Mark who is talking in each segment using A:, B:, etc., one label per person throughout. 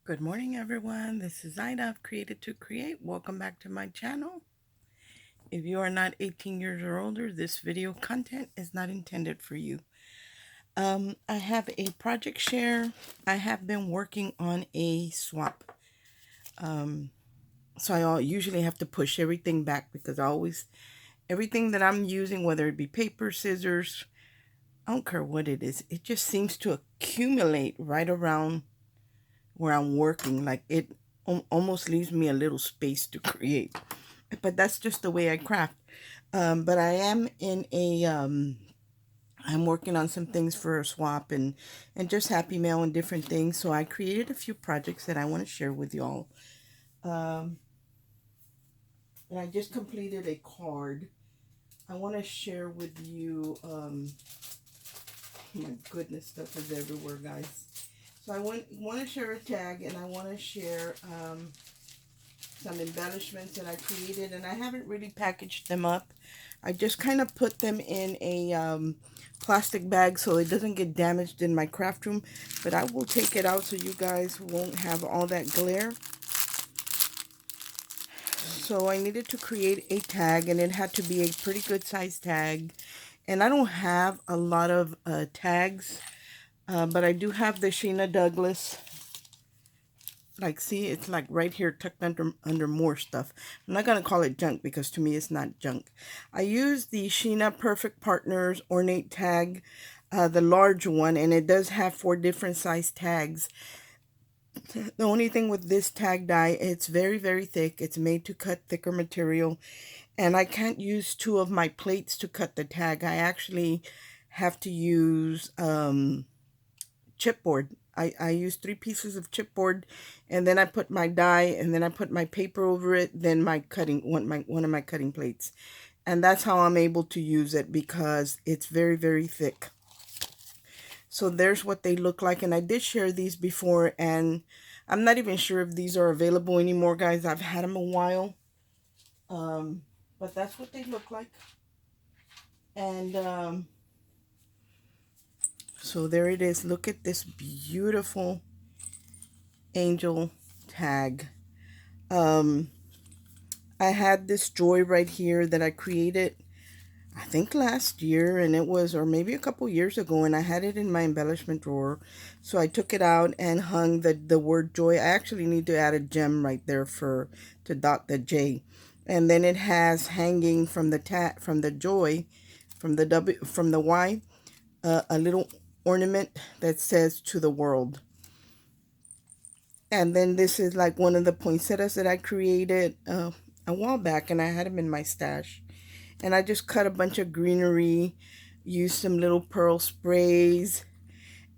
A: Good morning, everyone. This is Ida of Created to Create. Welcome back to my channel. If you are not 18 years or older, this video content is not intended for you. I have a project share. I have been working on a swap. So I usually have to push everything back because everything that I'm using, whether it be paper, scissors, I don't care what it is, it just seems to accumulate right around where I'm working. Like it almost leaves me a little space to create. But that's just the way I craft. But I am in a I'm working on some things for a swap and just happy mail and different things. So I created a few projects that I want to share with y'all. Um, and I just completed a card. I want to share with you. My goodness, stuff is everywhere, guys. So I want to share a tag, and I want to share some embellishments that I created, and I haven't really packaged them up. I just kind of put them in a plastic bag so it doesn't get damaged in my craft room, but I will take it out so you guys won't have all that glare. So I needed to create a tag, and it had to be a pretty good size tag, and I don't have a lot of tags, but I do have the Sheena Douglas. Like, see, it's like right here tucked under more stuff. I'm not gonna call it junk because to me it's not junk. I use the Sheena Perfect Partners ornate tag, the large one, and it does have 4 different size tags. The only thing with this tag die, it's very thick. It's made to cut thicker material, and I can't use 2 of my plates to cut the tag. I actually have to use chipboard. I use 3 pieces of chipboard, and then I put my die, and then I put my paper over it, then my one of my cutting plates. And that's how I'm able to use it because it's very thick. So there's what they look like, and I did share these before, and I'm not even sure if these are available anymore, guys. I've had them a while. But that's what they look like. And so there it is. Look at this beautiful angel tag. Um, I had this joy right here that I created, I think last year, and it was, or maybe a couple years ago, and I had it in my embellishment drawer. So I took it out and hung the word joy. I actually need to add a gem right there to dot the J. And then it has hanging from from the joy, from the W, from the Y, a little ornament that says to the world. And then this is like one of the poinsettias that I created a while back, and I had them in my stash. And I just cut a bunch of greenery, used some little pearl sprays.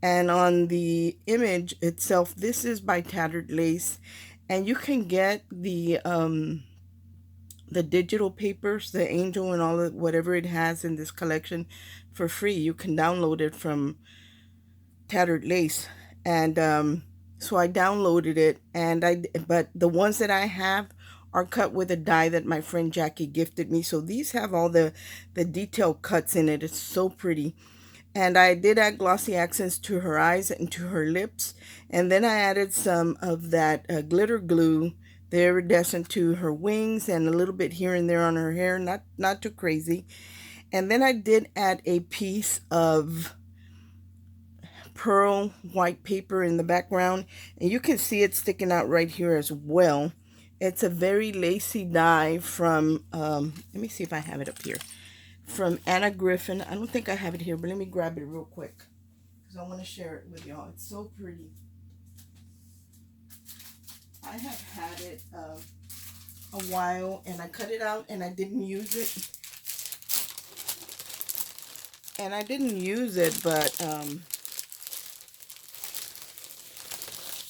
A: And on the image itself, this is by Tattered Lace. And you can get the digital papers, the angel and all of whatever it has in this collection for free. You can download it from Tattered Lace. And so I downloaded it, and but the ones that I have are cut with a die that my friend Jackie gifted me. So these have all the detail cuts in it. It's so pretty. And I did add glossy accents to her eyes and to her lips, and then I added some of that glitter glue, the iridescent, to her wings and a little bit here and there on her hair. Not too crazy. And then I did add a piece of pearl white paper in the background, and you can see it sticking out right here as well. It's a very lacy die from let me see if I have it up here, from Anna Griffin. I don't think I have it here, but let me grab it real quick because I want to share it with y'all. It's so pretty. I have had it a while, and I cut it out and I didn't use it, but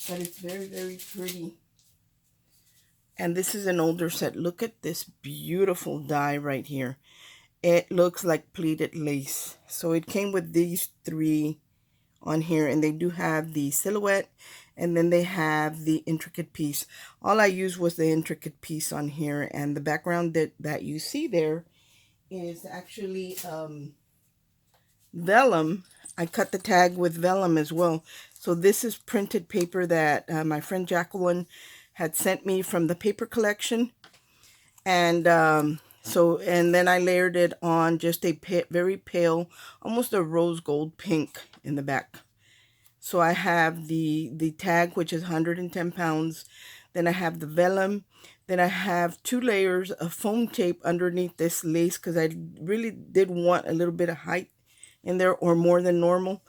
A: it's very pretty. And this is an older set. Look at this beautiful die right here. It looks like pleated lace. So it came with these 3 on here, and they do have the silhouette, and then they have the intricate piece. All I used was the intricate piece on here, and the background that you see there is actually vellum. I cut the tag with vellum as well. So this is printed paper that my friend Jacqueline had sent me from the paper collection. And and then I layered it on just a very pale, almost a rose gold pink in the back. So I have the tag, which is 110 pounds. Then I have the vellum. Then I have 2 layers of foam tape underneath this lace because I really did want a little bit of height in there, or more than normal,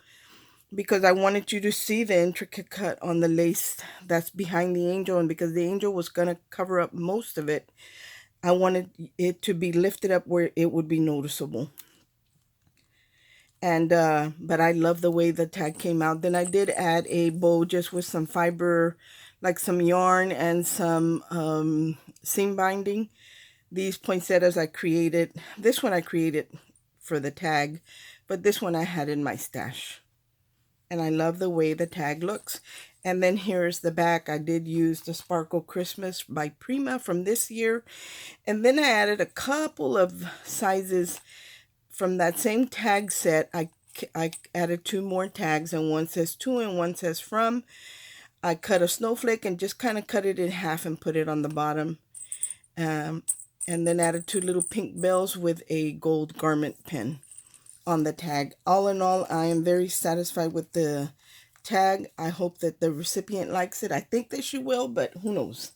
A: because I wanted you to see the intricate cut on the lace that's behind the angel. And because the angel was going to cover up most of it, I wanted it to be lifted up where it would be noticeable. And but I love the way the tag came out. Then I did add a bow just with some fiber, like some yarn and some seam binding. These poinsettias I created. This one I created for the tag, but this one I had in my stash. And I love the way the tag looks. And then here's the back. I did use the Sparkle Christmas by Prima from this year. And then I added a couple of sizes from that same tag set. I added 2 more tags, and one says to and one says from. I cut a snowflake and just kind of cut it in half and put it on the bottom. And then added 2 little pink bells with a gold garment pin on the tag. All in all, I am very satisfied with the tag. I hope that the recipient likes it. I think that she will, but who knows.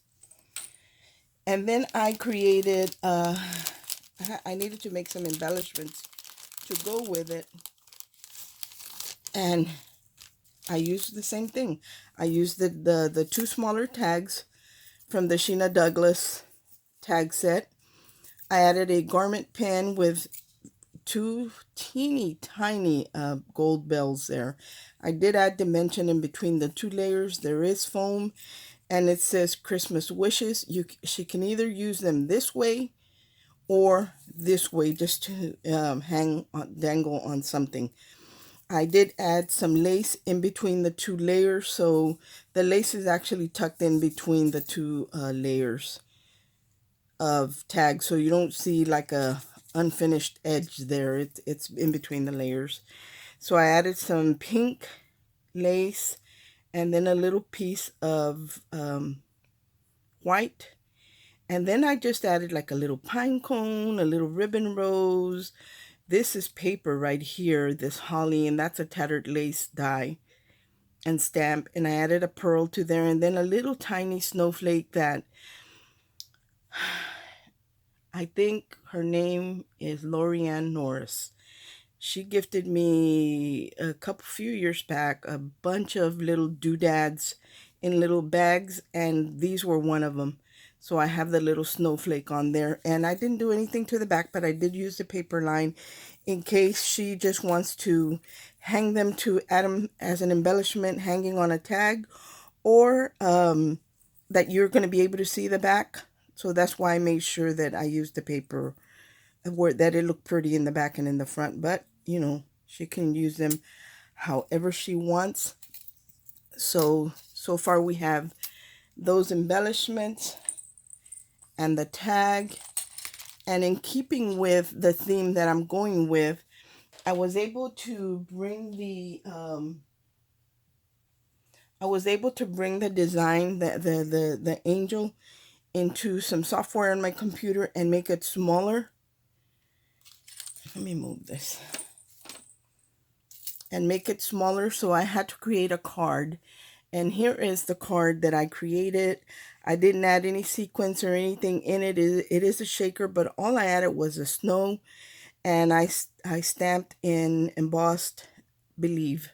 A: And then I created, I needed to make some embellishments to go with it. And I used the same thing. I used the 2 smaller tags from the Sheena Douglas tag set. I added a garment pin with 2 teeny tiny gold bells there. I did add dimension in between the 2 layers. There is foam, and it says Christmas wishes. She can either use them this way or this way, just to dangle on something. I did add some lace in between the 2 layers, so the lace is actually tucked in between the 2 layers of tags, so you don't see like a unfinished edge there. It's in between the layers. So I added some pink lace and then a little piece of white, and then I just added like a little pine cone, a little ribbon rose. This is paper right here, this holly, and that's a tattered lace die and stamp. And I added a pearl to there, and then a little tiny snowflake that I think her name is Lorianne Norris. She gifted me a few years back a bunch of little doodads in little bags, and these were one of them. So I have the little snowflake on there, and I didn't do anything to the back, but I did use the paper line in case she just wants to hang them to add them as an embellishment hanging on a tag, or that you're going to be able to see the back. So that's why I made sure that I used the paper where that it looked pretty in the back and in the front. But you know, she can use them however she wants. So far we have those embellishments and the tag. And in keeping with the theme that I'm going with, I was able to bring the design, the angel, into some software on my computer and make it smaller. Let me move this. And make it smaller, so I had to create a card. And here is the card that I created. I didn't add any sequins or anything in it. It is a shaker, but all I added was a snow, and I stamped in embossed Believe.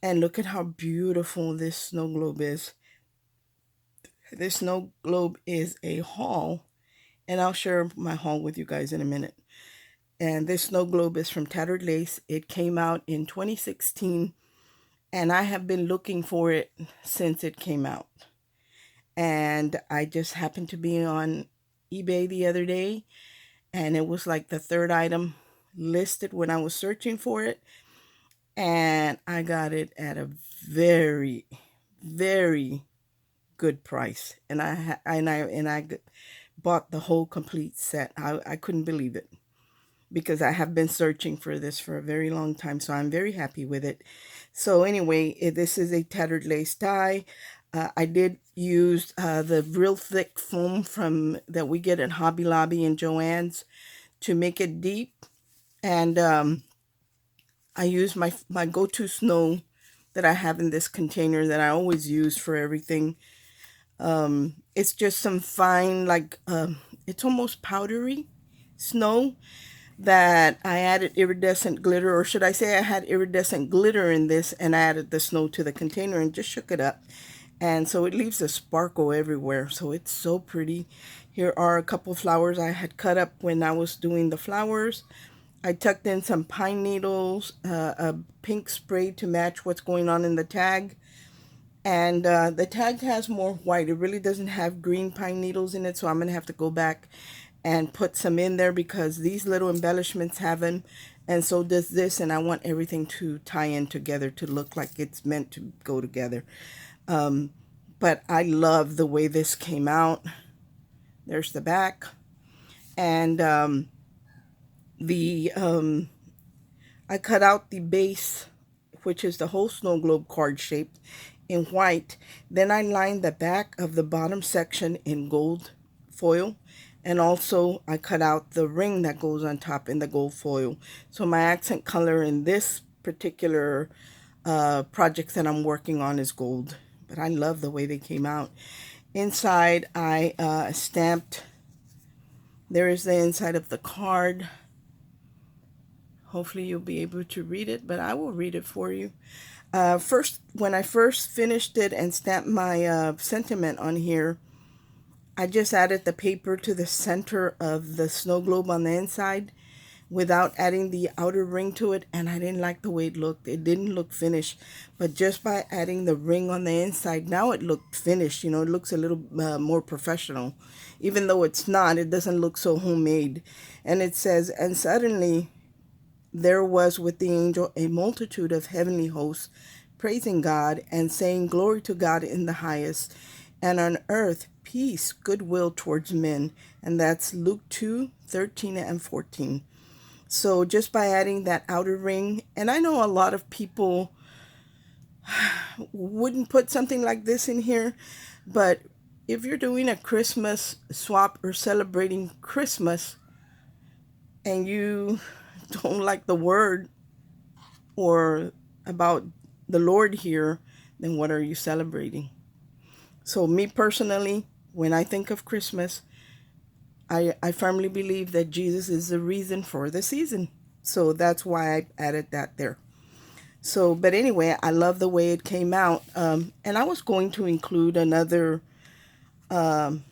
A: And look at how beautiful this snow globe is. This snow globe is a haul, and I'll share my haul with you guys in a minute. And this snow globe is from Tattered Lace. It came out in 2016, and I have been looking for it since it came out. And I just happened to be on eBay the other day, and it was like the 3rd item listed when I was searching for it, and I got it at a very, very good price. And I bought the whole complete set. I couldn't believe it. because I have been searching for this for a very long time. So I'm very happy with it. So anyway, this is a tattered lace die. I did use the real thick foam from that we get at Hobby Lobby and Joann's to make it deep. And I use my go-to snow that I have in this container that I always use for everything. It's just some fine, like, it's almost powdery snow that I added iridescent glitter, or should I say I had iridescent glitter in this and I added the snow to the container and just shook it up. And so it leaves a sparkle everywhere. So it's so pretty. Here are a couple flowers I had cut up when I was doing the flowers. I tucked in some pine needles, a pink spray to match what's going on in the tag. And the tag has more white. It really doesn't have green pine needles in it, so I'm going to have to go back and put some in there because these little embellishments have them, and so does this, and I want everything to tie in together to look like it's meant to go together. But I love the way this came out. There's the back. And I cut out the base, which is the whole snow globe card shaped in white. Then I lined the back of the bottom section in gold foil. And also I cut out the ring that goes on top in the gold foil. So my accent color in this particular project that I'm working on is gold. But I love the way they came out. Inside I stamped, there is the inside of the card. Hopefully you'll be able to read it, but I will read it for you. When I first finished it and stamped my sentiment on here, I just added the paper to the center of the snow globe on the inside without adding the outer ring to it, and I didn't like the way it looked. It didn't look finished, but just by adding the ring on the inside, now it looked finished. You know, it looks a little more professional. Even though it's not, it doesn't look so homemade. And it says, "And suddenly there was with the angel a multitude of heavenly hosts, praising God and saying, Glory to God in the highest, and on earth peace, goodwill towards men." And that's Luke 2:13 and 14. So just by adding that outer ring, and I know a lot of people wouldn't put something like this in here, but if you're doing a Christmas swap or celebrating Christmas and you don't like the word or about the Lord here, then what are you celebrating? So me personally, when I think of Christmas, I firmly believe that Jesus is the reason for the season. So that's why I added that there. So, but anyway, I love the way it came out. And I was going to include another, because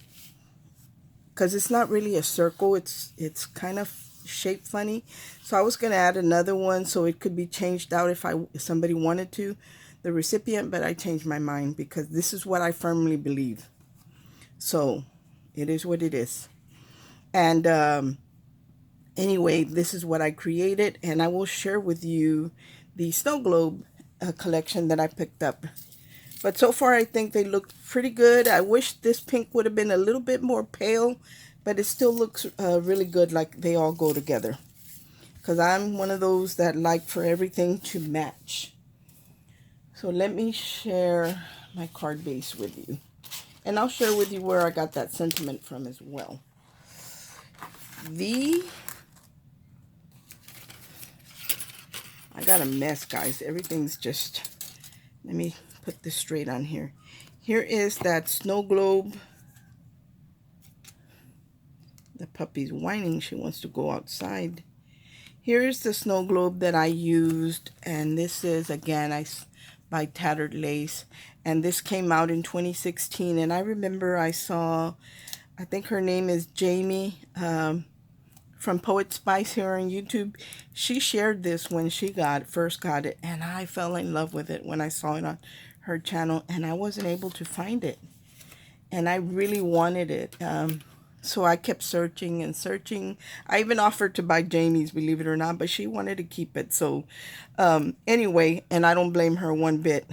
A: it's not really a circle. It's kind of shaped funny. So I was going to add another one so it could be changed out if somebody wanted to, the recipient, but I changed my mind because this is what I firmly believe. So it is what it is. And anyway, this is what I created, and I will share with you the snow globe collection that I picked up. But so far, I think they look pretty good. I wish this pink would have been a little bit more pale, but it still looks really good, like they all go together. Because I'm one of those that like for everything to match. So let me share my card base with you. And I'll share with you where I got that sentiment from as well. I got a mess, guys. Everything's just, let me put this straight on here. Here is that snow globe. The puppy's whining. She wants to go outside. Here's the snow globe that I used, and this is, again, by Tattered Lace, and this came out in 2016, and I remember I saw, I think her name is Jamie, from Poet Spice here on YouTube. She shared this when she first got it, and I fell in love with it when I saw it on her channel, and I wasn't able to find it, and I really wanted it. So I kept searching and searching. I even offered to buy Jamie's, believe it or not, but she wanted to keep it. So anyway, and I don't blame her one bit.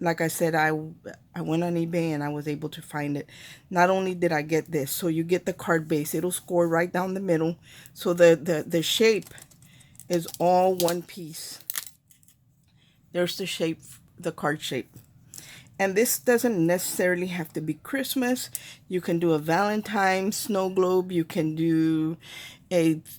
A: like I said, I went on eBay and I was able to find it. Not only did I get this, so you get the card base. It'll score right down the middle. So the shape is all one piece. There's the shape, the card shape. And this doesn't necessarily have to be Christmas. You can do a Valentine's snow globe. You can do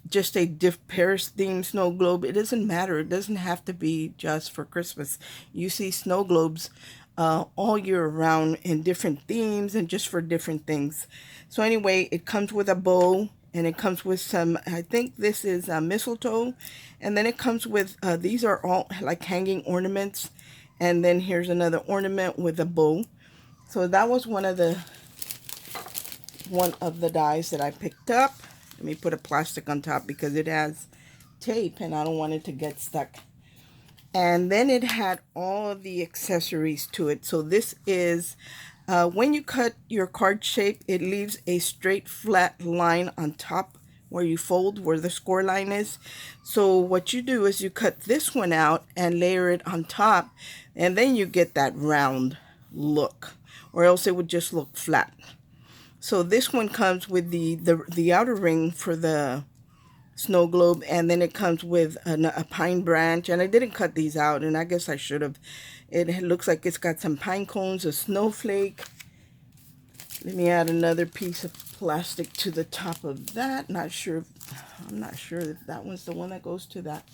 A: just a Paris themed snow globe. It doesn't matter. It doesn't have to be just for Christmas. You see snow globes all year around in different themes and just for different things. So anyway, it comes with a bow and it comes with some, I think this is mistletoe. And then it comes with, these are all like hanging ornaments. And then here's another ornament with a bow. So that was one of the dies that I picked up. Let me put a plastic on top because it has tape and I don't want it to get stuck. And then it had all of the accessories to it. So this is, when you cut your card shape, it leaves a straight flat line on top where you fold, where the score line is. So what you do is you cut this one out and layer it on top, and then you get that round look, or else it would just look flat. So this one comes with the outer ring for the snow globe, and then it comes with a pine branch, and I didn't cut these out, and I guess I should have. It looks like it's got some pine cones, a snowflake. Let me add another piece of plastic to the top of that. I'm not sure if that one's the one that goes to that.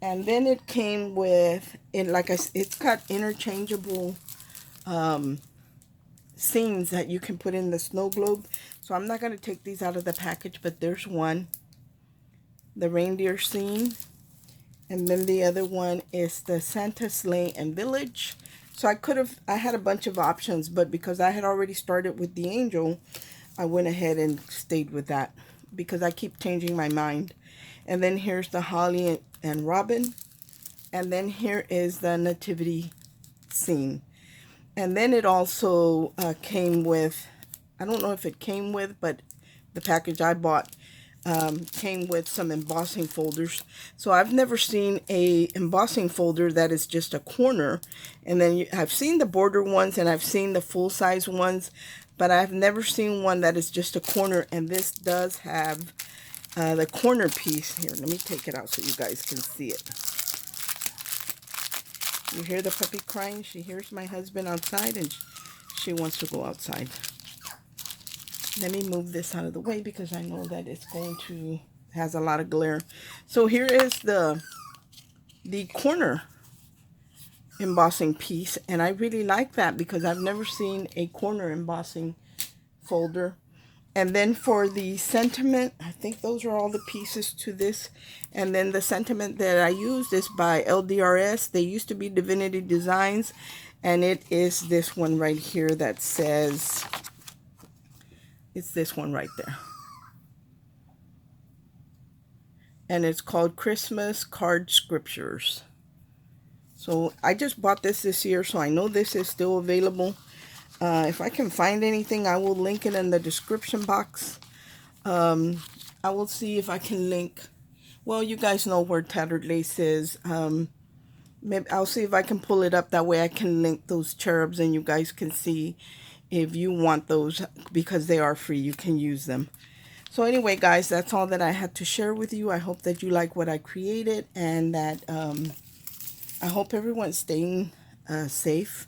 A: And then it came with, it's got interchangeable scenes that you can put in the snow globe. So I'm not going to take these out of the package, but there's one, the reindeer scene. And then the other one is the Santa sleigh and village. So I had a bunch of options, but because I had already started with the angel, I went ahead and stayed with that because I keep changing my mind. And then here's the holly and robin. And then here is the nativity scene. And then it also came with, I don't know if it came with, but the package I bought came with some embossing folders. So I've never seen a embossing folder that is just a corner. And then I've seen the border ones and I've seen the full-size ones, but I've never seen one that is just a corner. And this does have the corner piece. Here, let me take it out so you guys can see it. You hear the puppy crying? She hears my husband outside and she wants to go outside. Let me move this out of the way because I know that it's has a lot of glare. So here is the corner embossing piece, and I really like that because I've never seen a corner embossing folder. And then for the sentiment, I think those are all the pieces to this. And then the sentiment that I used is by LDRS. They used to be Divinity Designs, and it is this one right here that says, it's this one right there. And it's called Christmas Card Scriptures. So I just bought this year, so I know this is still available. If I can find anything, I will link it in the description box. I will see if I can link. Well, you guys know where Tattered Lace is. Maybe I'll see if I can pull it up. That way I can link those cherubs and you guys can see if you want those, because they are free. You can use them. So anyway, guys, that's all that I had to share with you. I hope that you like what I created, and that I hope everyone's staying safe.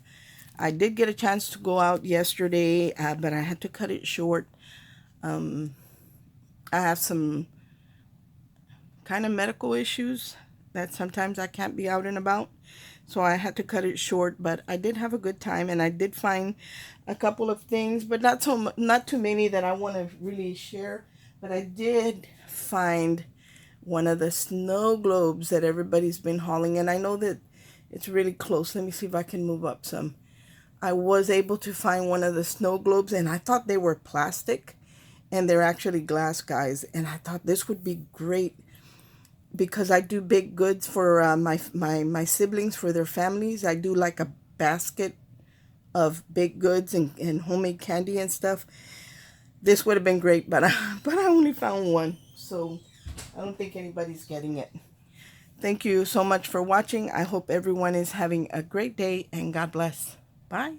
A: I did get a chance to go out yesterday, but I had to cut it short. I have some kind of medical issues that sometimes I can't be out and about. So I had to cut it short, but I did have a good time, and I did find a couple of things, but not too many that I want to really share. But I did find one of the snow globes that everybody's been hauling, and I know that it's really close. Let me see if I can move up some. I was able to find one of the snow globes, and I thought they were plastic, and they're actually glass, guys. And I thought this would be great because I do big goods for my siblings, for their families. I do like a basket of baked goods and homemade candy and stuff. This would have been great, but I only found one, so I don't think anybody's getting it. Thank you so much for watching. I hope everyone is having a great day and God bless. Bye.